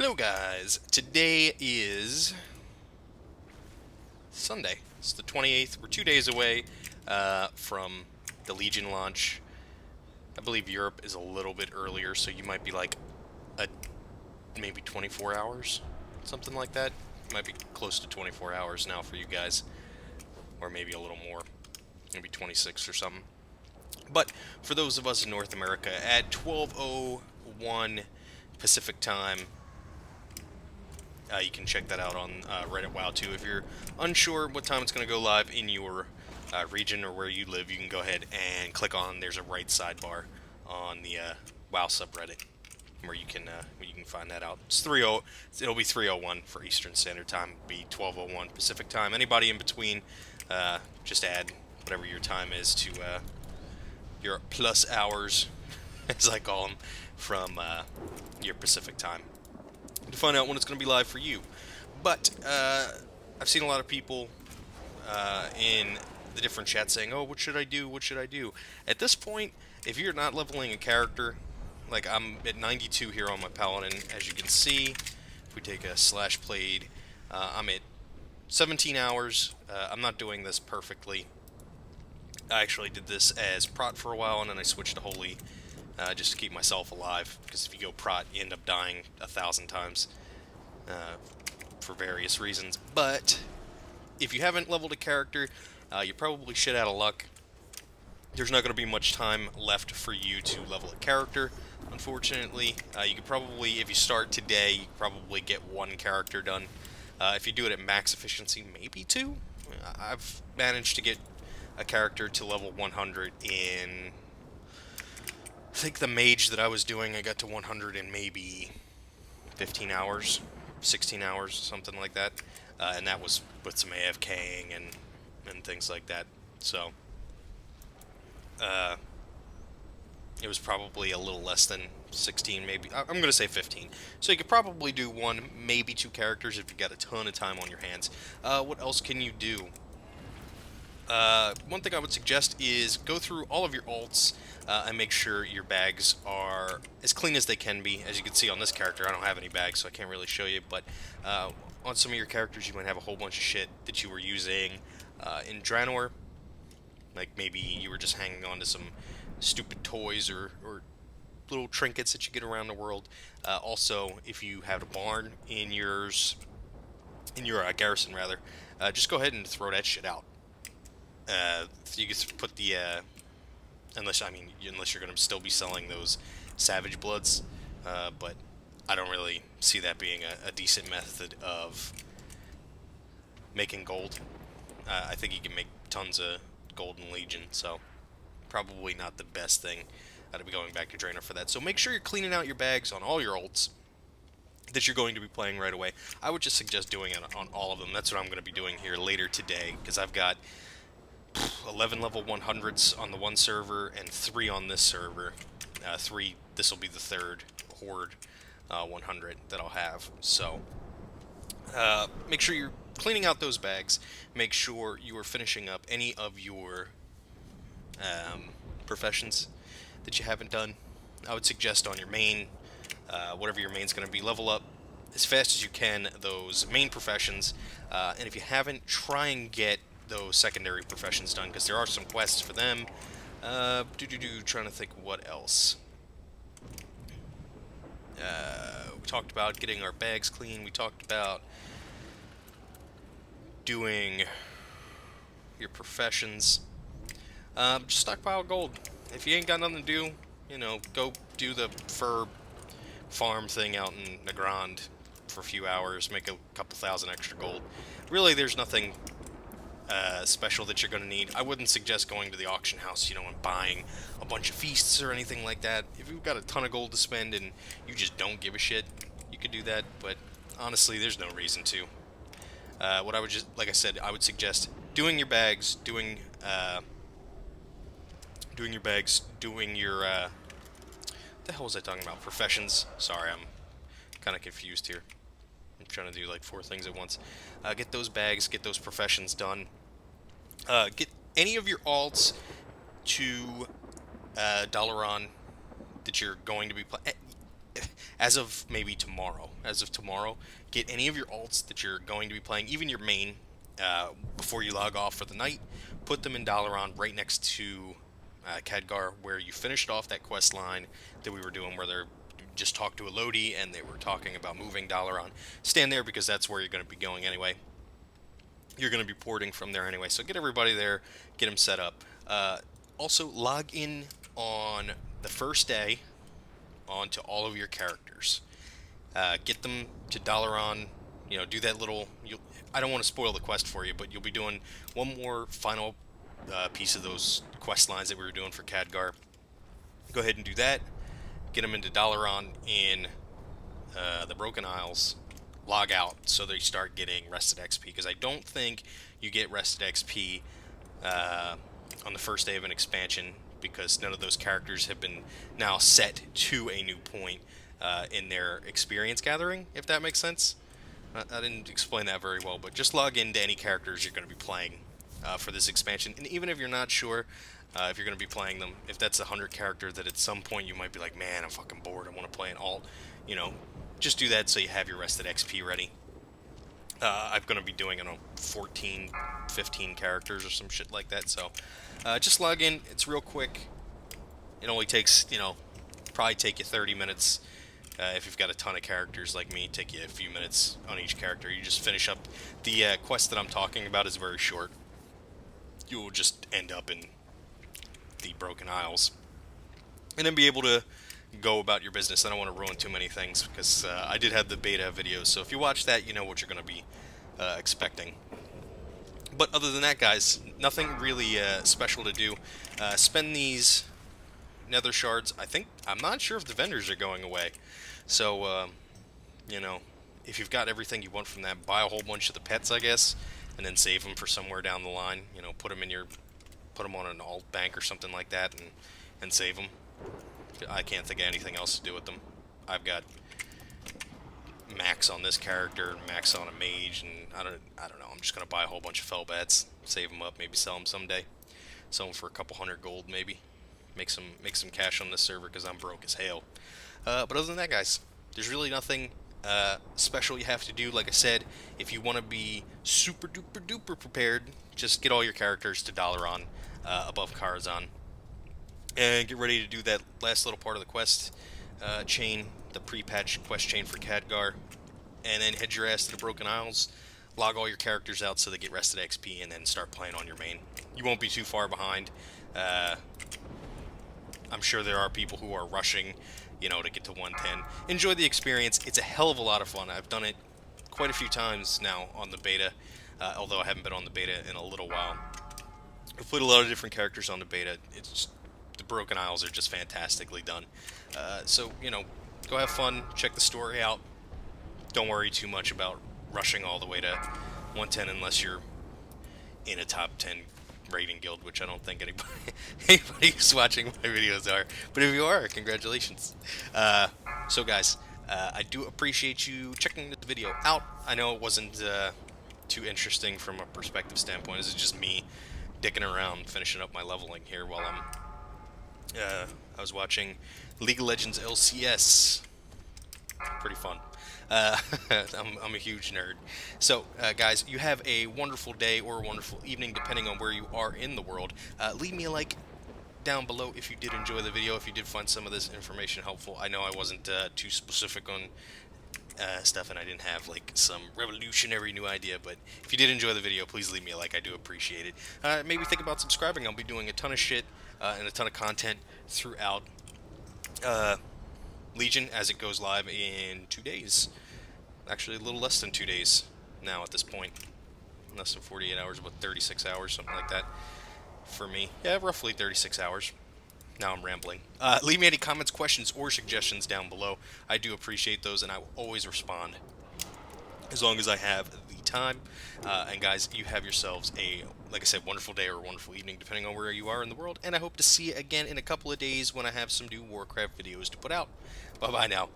Hello guys, today is Sunday. It's the 28th. We're 2 days away from the Legion launch. I believe Europe is a little bit earlier, so you might be like a maybe 24 hours, something like that. Might be close to 24 hours now for you guys, or maybe a little more, maybe 26 or something. But for those of us in North America, at 12:01 Pacific time, you can check that out on Reddit WoW too. If you're unsure what time it's going to go live in your region or where you live, you can go ahead and click on. There's a right sidebar on the WoW subreddit where you can find that out. It's 30. It'll be 3:01 for Eastern Standard Time. It'll be 12:01 Pacific Time. Anybody in between, just add whatever your time is to your plus hours, as I call them, from your Pacific Time, to find out when it's going to be live for you. But I've seen a lot of people in the different chats saying, "Oh, what should I do? What should I do?" At this point, if you're not leveling a character, like I'm at 92 here on my Paladin, as you can see, if we take a slash played, I'm at 17 hours. I'm not doing this perfectly. I actually did this as prot for a while, and then I switched to holy. Just to keep myself alive, because if you go prot, you end up dying 1,000 times for various reasons. But if you haven't leveled a character, you're probably shit out of luck. There's not going to be much time left for you to level a character, unfortunately. You could probably, if you start today, you could probably get one character done. If you do it at max efficiency, maybe two. I've managed to get a character to level 100 in... I think the mage that I was doing, I got to 100 in maybe 15 hours, 16 hours, something like that. And that was with some AFKing and things like that. So, it was probably a little less than 16, maybe. I'm going to say 15. So you could probably do one, maybe two characters if you've got a ton of time on your hands. What else can you do? One thing I would suggest is go through all of your alts and make sure your bags are as clean as they can be. As you can see on this character, I don't have any bags, so I can't really show you, but on some of your characters you might have a whole bunch of shit that you were using in Draenor. Like maybe you were just hanging on to some stupid toys or little trinkets that you get around the world. Also, if you have a barn in your garrison, rather, just go ahead and throw that shit out. You can put the unless you're going to still be selling those savage bloods, but I don't really see that being a decent method of making gold. I think you can make tons of gold in Legion, so probably not the best thing. I'd be going back to Draenor for that. So make sure you're cleaning out your bags on all your ults that you're going to be playing right away. I would just suggest doing it on all of them. That's what I'm going to be doing here later today, because I've got 11 level 100s on the one server and 3 on this server. This will be the third Horde 100 that I'll have. So make sure you're cleaning out those bags. Make sure you are finishing up any of your professions that you haven't done. I would suggest on your main, whatever your main's going to be, level up as fast as you can those main professions. And if you haven't, try and get those secondary professions done, because there are some quests for them. Trying to think what else. We talked about getting our bags clean. We talked about doing your professions. Just stockpile gold. If you ain't got nothing to do, go do the fur farm thing out in Nagrand for a few hours. Make a couple thousand extra gold. Really, there's nothing special that you're going to need. I wouldn't suggest going to the auction house, and buying a bunch of feasts or anything like that. If you've got a ton of gold to spend and you just don't give a shit, you could do that, but honestly, there's no reason to. What I would like I said, I would suggest doing your bags, doing your bags, doing your, what the hell was I talking about? Professions. Sorry, I'm kind of confused here. I'm trying to do like 4 things at once. Get those bags, get those professions done. Get any of your alts to Dalaran that you're going to be as of maybe tomorrow. As of tomorrow, get any of your alts that you're going to be playing, even your main, before you log off for the night. Put them in Dalaran right next to Khadgar, where you finished off that quest line that we were doing, where they're just talked to a Lodi and they were talking about moving Dalaran. Stand there because that's where you're going to be going anyway. You're going to be porting from there anyway, so get everybody there, get them set up. Also, log in on the first day onto all of your characters. Get them to Dalaran. You know, do that little. I don't want to spoil the quest for you, but you'll be doing one more final piece of those quest lines that we were doing for Khadgar. Go ahead and do that. Get them into Dalaran in the Broken Isles. Log out so they start getting rested XP, because I don't think you get rested XP on the first day of an expansion, because none of those characters have been now set to a new point in their experience gathering, if that makes sense. I didn't explain that very well, but just log into any characters you're going to be playing for this expansion. And even if you're not sure if you're going to be playing them, if that's a 100 character that at some point you might be like, man, I'm fucking bored, I want to play an alt, you know, just do that so you have your rested XP ready. I'm going to be doing, 14, 15 characters or some shit like that, so just log in. It's real quick. It only takes, probably take you 30 minutes. If you've got a ton of characters like me, take you a few minutes on each character. You just finish up. The quest that I'm talking about is very short. You will just end up in the Broken Isles, and then be able to go about your business. I don't want to ruin too many things, because I did have the beta videos, so if you watch that, you know what you're going to be expecting. But other than that, guys, nothing really special to do. Spend these nether shards. I'm not sure if the vendors are going away, so if you've got everything you want from that, buy a whole bunch of the pets, I guess, and then save them for somewhere down the line. Put them on an alt bank or something like that, and save them. I can't think of anything else to do with them. I've got max on this character, max on a mage, and I don't know. I'm just gonna buy a whole bunch of fell bats, save them up, maybe sell them someday. Sell them for a couple hundred gold, maybe. Make some cash on this server, because I'm broke as hell. But other than that, guys, there's really nothing special you have to do. Like I said, if you want to be super duper duper prepared, just get all your characters to Dalaran above Karazhan, and get ready to do that last little part of the quest chain, the pre-patch quest chain for Khadgar, and then head your ass to the Broken Isles, log all your characters out so they get rested XP, and then start playing on your main. You won't be too far behind. I'm sure there are people who are rushing, to get to 110. Enjoy the experience. It's a hell of a lot of fun. I've done it quite a few times now on the beta, although I haven't been on the beta in a little while. I've played a lot of different characters on the beta. The Broken Isles are just fantastically done. So, go have fun, check the story out. Don't worry too much about rushing all the way to 110 unless you're in a top 10 rating guild, which I don't think anybody who's watching my videos are. But if you are, congratulations. So guys, I do appreciate you checking this video out. I know it wasn't too interesting from a perspective standpoint. This is just me dicking around, finishing up my leveling here while I was watching League of Legends LCS. Pretty fun. I'm a huge nerd. So, guys, you have a wonderful day or a wonderful evening, depending on where you are in the world. Leave me a like down below if you did enjoy the video, if you did find some of this information helpful. I know I wasn't too specific on stuff, and I didn't have some revolutionary new idea, but if you did enjoy the video, please leave me a like. I do appreciate it. Maybe think about subscribing. I'll be doing a ton of shit and a ton of content throughout Legion as it goes live in 2 days. Actually, a little less than 2 days now at this point. Less than 48 hours, about 36 hours, something like that for me. Yeah, roughly 36 hours. Now I'm rambling. Leave me any comments, questions, or suggestions down below. I do appreciate those, and I will always respond as long as I have the time. And guys, you have yourselves like I said, wonderful day or a wonderful evening, depending on where you are in the world. And I hope to see you again in a couple of days when I have some new Warcraft videos to put out. Bye-bye now.